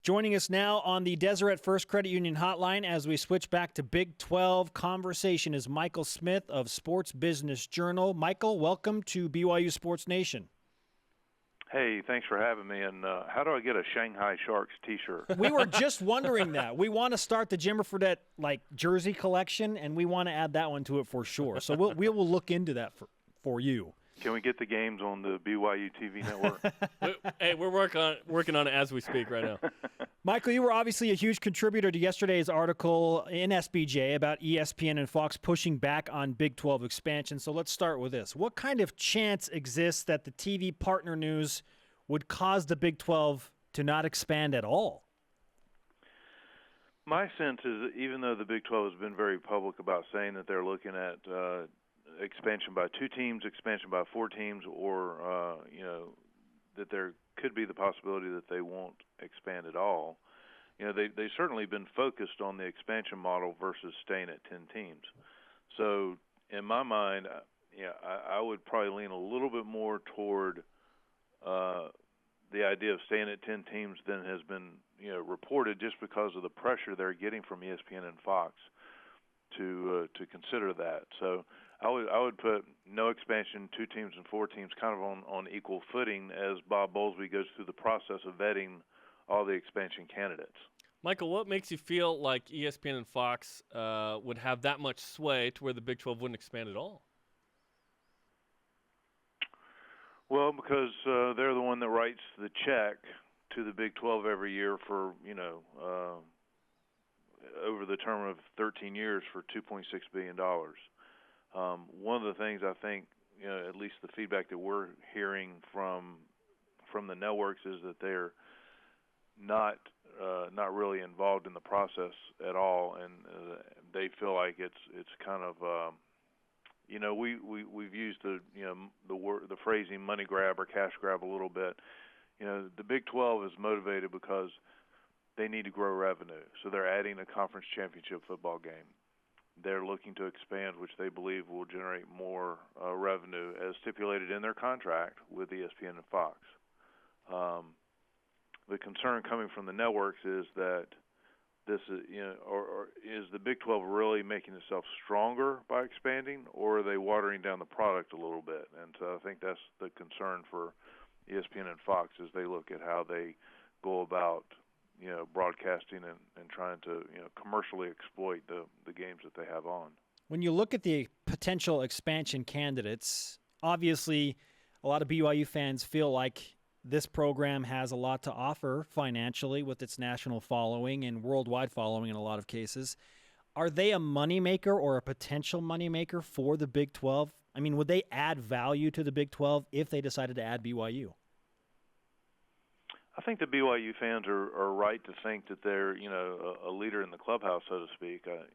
Joining us now on the Deseret First Credit Union hotline as we switch back to Big 12 conversation is Michael Smith of Sports Business Journal. Michael, welcome to BYU Sports Nation. Hey, thanks for having me. And how do I get a Shanghai Sharks T-shirt? We were just wondering that. We want to start the Jimmer Fredette jersey collection, and we want to add that one to it for sure. So we will look into that for you. Can we get the games on the BYUtv network? Hey, we're working on it as we speak right now. Michael, you were obviously a huge contributor to yesterday's article in SBJ about ESPN and Fox pushing back on Big 12 expansion. So let's start with this. What kind of chance exists that the TV partner news would cause the Big 12 to not expand at all? My sense is that even though the Big 12 has been very public about saying that they're looking at expansion by 2 teams, expansion by 4 teams, or that there could be the possibility that they won't expand at all. They've certainly been focused on the expansion model versus staying at 10 teams. So in my mind, I would probably lean a little bit more toward the idea of staying at 10 teams than has been reported, just because of the pressure they're getting from ESPN and Fox to consider that. So I would put no expansion, 2 teams and 4 teams, kind of on equal footing as Bob Bowlesby goes through the process of vetting all the expansion candidates. Michael, what makes you feel like ESPN and Fox would have that much sway to where the Big 12 wouldn't expand at all? Well, because they're the one that writes the check to the Big 12 every year for, over the term of 13 years for $2.6 billion. One of the things I think, at least the feedback that we're hearing from the networks is that they're not really involved in the process at all, and they feel like it's kind of we've used the phrasing money grab or cash grab a little bit. The Big 12 is motivated because they need to grow revenue, so they're adding a conference championship football game. They're looking to expand, which they believe will generate more revenue, as stipulated in their contract with ESPN and Fox. The concern coming from the networks is that this is, or is the Big 12 really making itself stronger by expanding, or are they watering down the product a little bit? And so I think that's the concern for ESPN and Fox as they look at how they go about broadcasting and trying to commercially exploit the games that they have on. When you look at the potential expansion candidates, obviously a lot of BYU fans feel like this program has a lot to offer financially with its national following and worldwide following in a lot of cases. Are they a moneymaker or a potential moneymaker for the Big 12? I mean, would they add value to the Big 12 if they decided to add BYU? I think the BYU fans are right to think that they're a leader in the clubhouse, so to speak. To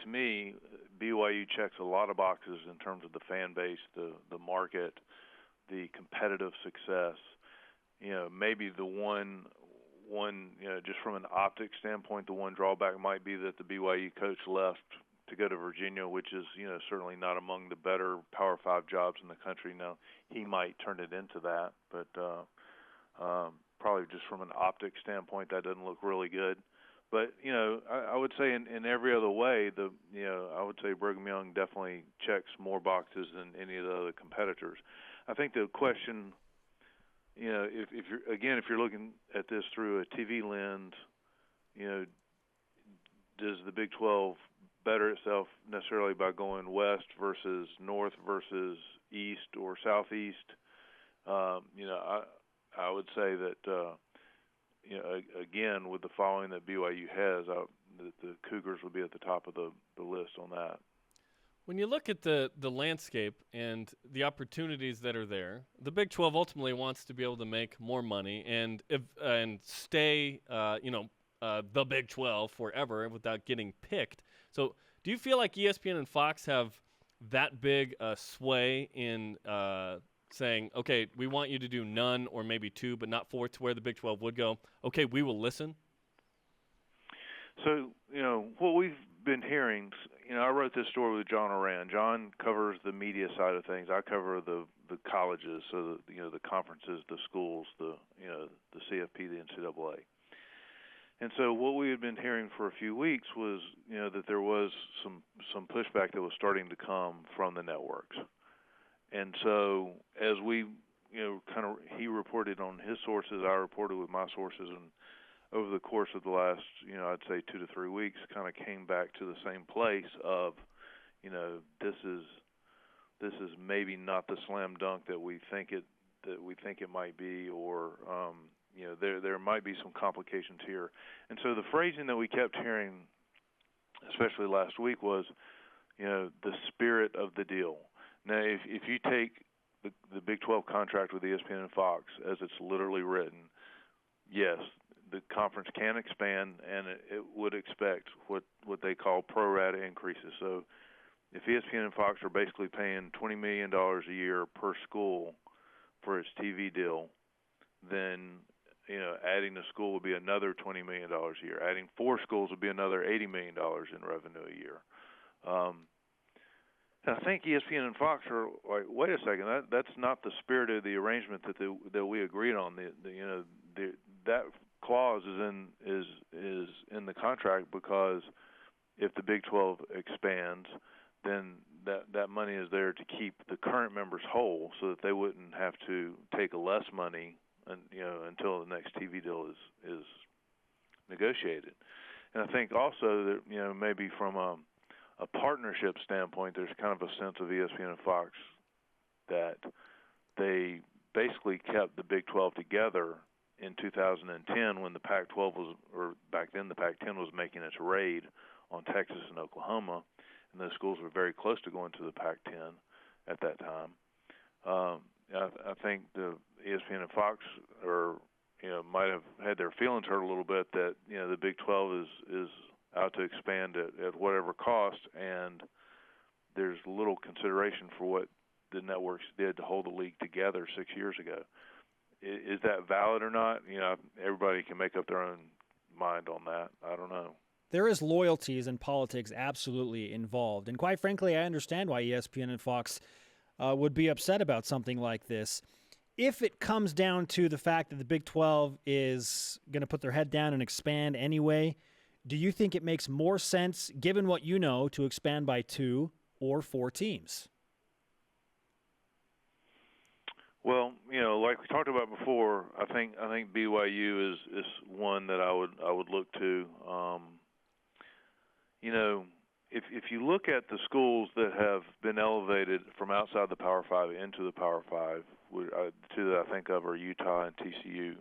me, BYU checks a lot of boxes in terms of the fan base, the market, the competitive success. Maybe the one just from an optic standpoint, the one drawback might be that the BYU coach left to go to Virginia, which is certainly not among the better Power 5 jobs in the country. Now, he might turn it into that, but probably just from an optic standpoint, that doesn't look really good. But I would say in every other way, I would say Brigham Young definitely checks more boxes than any of the other competitors. I think the question, if you're looking at this through a TV lens, does the Big 12 better itself necessarily by going west versus north versus east or southeast? I would say that again, with the following that BYU has, the Cougars would be at the top of the list on that. When you look at the landscape and the opportunities that are there, the Big 12 ultimately wants to be able to make more money and stay, the Big 12 forever without getting picked. So do you feel like ESPN and Fox have that big sway in saying, okay, we want you to do none or maybe 2, but not 4, to where the Big 12 would go, okay, we will listen? So, what we've been hearing, I wrote this story with John Oran. John covers the media side of things. I cover the colleges, so the conferences, the schools, the CFP, the NCAA. And so what we had been hearing for a few weeks was, that there was some pushback that was starting to come from the networks. And so as we, he reported on his sources, I reported with my sources, and over the course of the last, I'd say 2 to 3 weeks, kind of came back to the same place of, this is maybe not the slam dunk that we think it might be, or there might be some complications here. And so the phrasing that we kept hearing, especially last week, was, the spirit of the deal. Now, if you take the Big 12 contract with ESPN and Fox as it's literally written, yes, the conference can expand, and it would expect what they call pro rata increases. So if ESPN and Fox are basically paying $20 million a year per school for its TV deal, then adding a school would be another $20 million a year. Adding 4 schools would be another $80 million in revenue a year. And I think ESPN and Fox are like, wait a second, that's not the spirit of the arrangement that we agreed on. That clause is in the contract, because if the Big 12 expands, then that money is there to keep the current members whole, so that they wouldn't have to take less money until the next TV deal is negotiated. And I think also that maybe from a partnership standpoint, there's kind of a sense of ESPN and Fox that they basically kept the Big 12 together in 2010 when the Pac-12 was, or back then the Pac-10 was making its raid on Texas and Oklahoma, and those schools were very close to going to the Pac-10 at that time. I think the ESPN and Fox might have had their feelings hurt a little bit that the Big 12 is out to expand at whatever cost, and there's little consideration for what the networks did to hold the league together 6 years ago. Is that valid or not? Everybody can make up their own mind on that. I don't know. There is loyalties and politics absolutely involved, and quite frankly, I understand why ESPN and Fox would be upset about something like this. If it comes down to the fact that the Big 12 is going to put their head down and expand anyway, do you think it makes more sense, given what you know, to expand by 2 or 4 teams? Well, like we talked about before, I think BYU is one that I would look to. If you look at the schools that have been elevated from outside the Power 5 into the Power 5, two that I think of are Utah and TCU.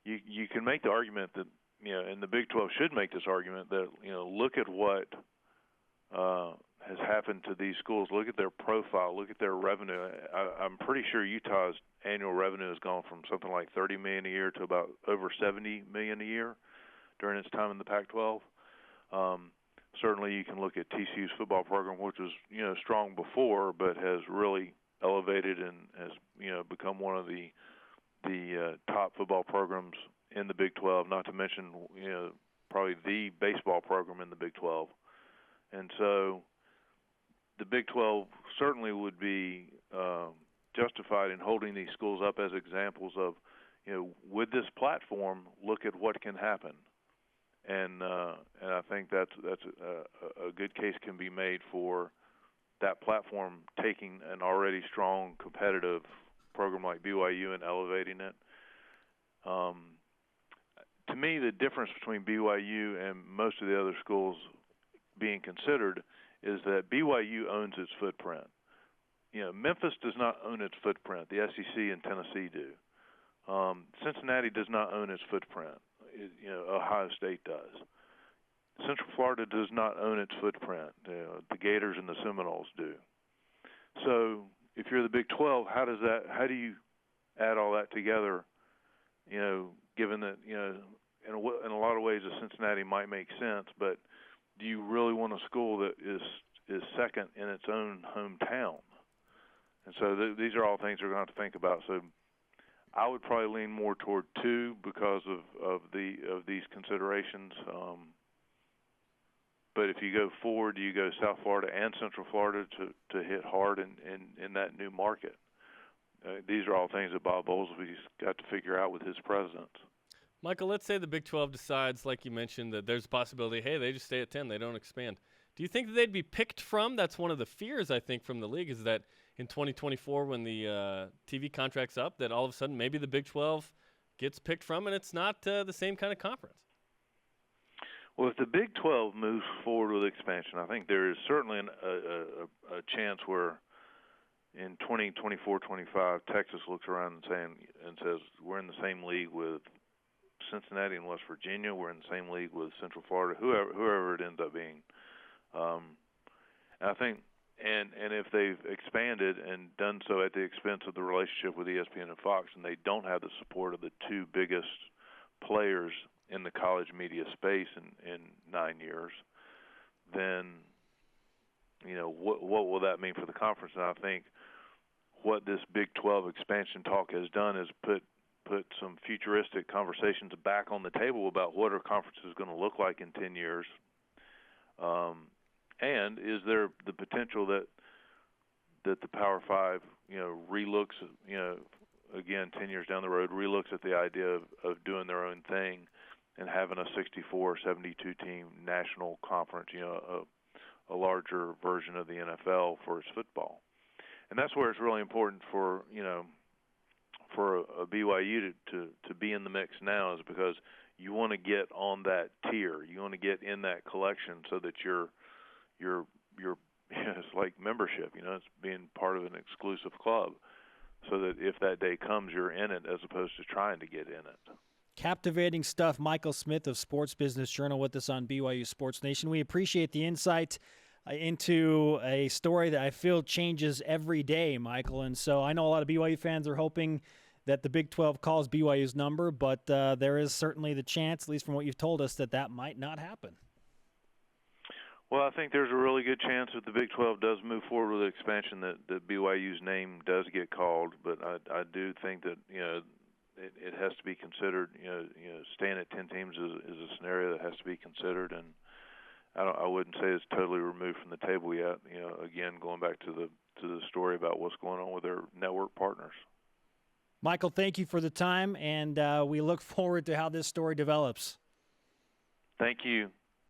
You can make the argument that, and the Big 12 should make this argument that, look at what has happened to these schools. Look at their profile. Look at their revenue. I'm pretty sure Utah's annual revenue has gone from something like $30 million a year to about over $70 million a year during its time in the Pac-12. Certainly, you can look at TCU's football program, which was strong before, but has really elevated and has become one of the top football programs in the Big 12. Not to mention probably the baseball program in the Big 12. And so the Big 12 certainly would be justified in holding these schools up as examples of, with this platform, look at what can happen. And I think that's a good case can be made for that platform taking an already strong competitive program like BYU and elevating it. To me, the difference between BYU and most of the other schools being considered is that BYU owns its footprint. Memphis does not own its footprint. The SEC and Tennessee do. Cincinnati does not own its footprint. Ohio State does. Central Florida does not own its footprint. The Gators and the Seminoles do. So if you're the Big 12, how do you add all that together? Given that in a lot of ways, the Cincinnati might make sense, but do you really want a school that is second in its own hometown? And so these are all things we're going to have to think about. So I would probably lean more toward 2 because of these considerations. But if you go forward, you go South Florida and Central Florida to hit hard in that new market. These are all things that Bob Oglesby's got to figure out with his presidents. Michael, let's say the Big 12 decides, like you mentioned, that there's a possibility, hey, they just stay at 10, they don't expand. Do you think that they'd be picked from? That's one of the fears, I think, from the league, is that in 2024 when the TV contract's up, that all of a sudden maybe the Big 12 gets picked from and it's not the same kind of conference. Well, if the Big 12 moves forward with expansion, I think there is certainly a chance where in 2024-25, Texas looks around and says, we're in the same league with Cincinnati and West Virginia. We're in the same league with Central Florida, whoever it ends up being. And I think, and if they've expanded and done so at the expense of the relationship with ESPN and Fox, and they don't have the support of the two biggest players in the college media space in 9 years, then what will that mean for the conference? And I think what this Big 12 expansion talk has done is put some futuristic conversations back on the table about what our conference is going to look like in 10 years. And is there the potential that the Power Five, relooks, again, 10 years down the road, relooks at the idea of doing their own thing and having a 64, 72 team national conference, a larger version of the NFL for its football. And that's where it's really important for a BYU to be in the mix now, is because you want to get on that tier. You want to get in that collection so that you're it's like membership, it's being part of an exclusive club, so that if that day comes, you're in it as opposed to trying to get in it. Captivating stuff. Michael Smith of Sports Business Journal with us on BYU Sports Nation. We appreciate the insight into a story that I feel changes every day, Michael. And so I know a lot of BYU fans are hoping that the Big 12 calls BYU's number, but there is certainly the chance, at least from what you've told us, that might not happen. Well, I think there's a really good chance that the Big 12 does move forward with expansion, that BYU's name does get called. But I do think that it has to be considered. Staying at 10 teams is a scenario that has to be considered, and I wouldn't say it's totally removed from the table yet. Again, going back to the story about what's going on with their network partners. Michael, thank you for the time, and we look forward to how this story develops. Thank you.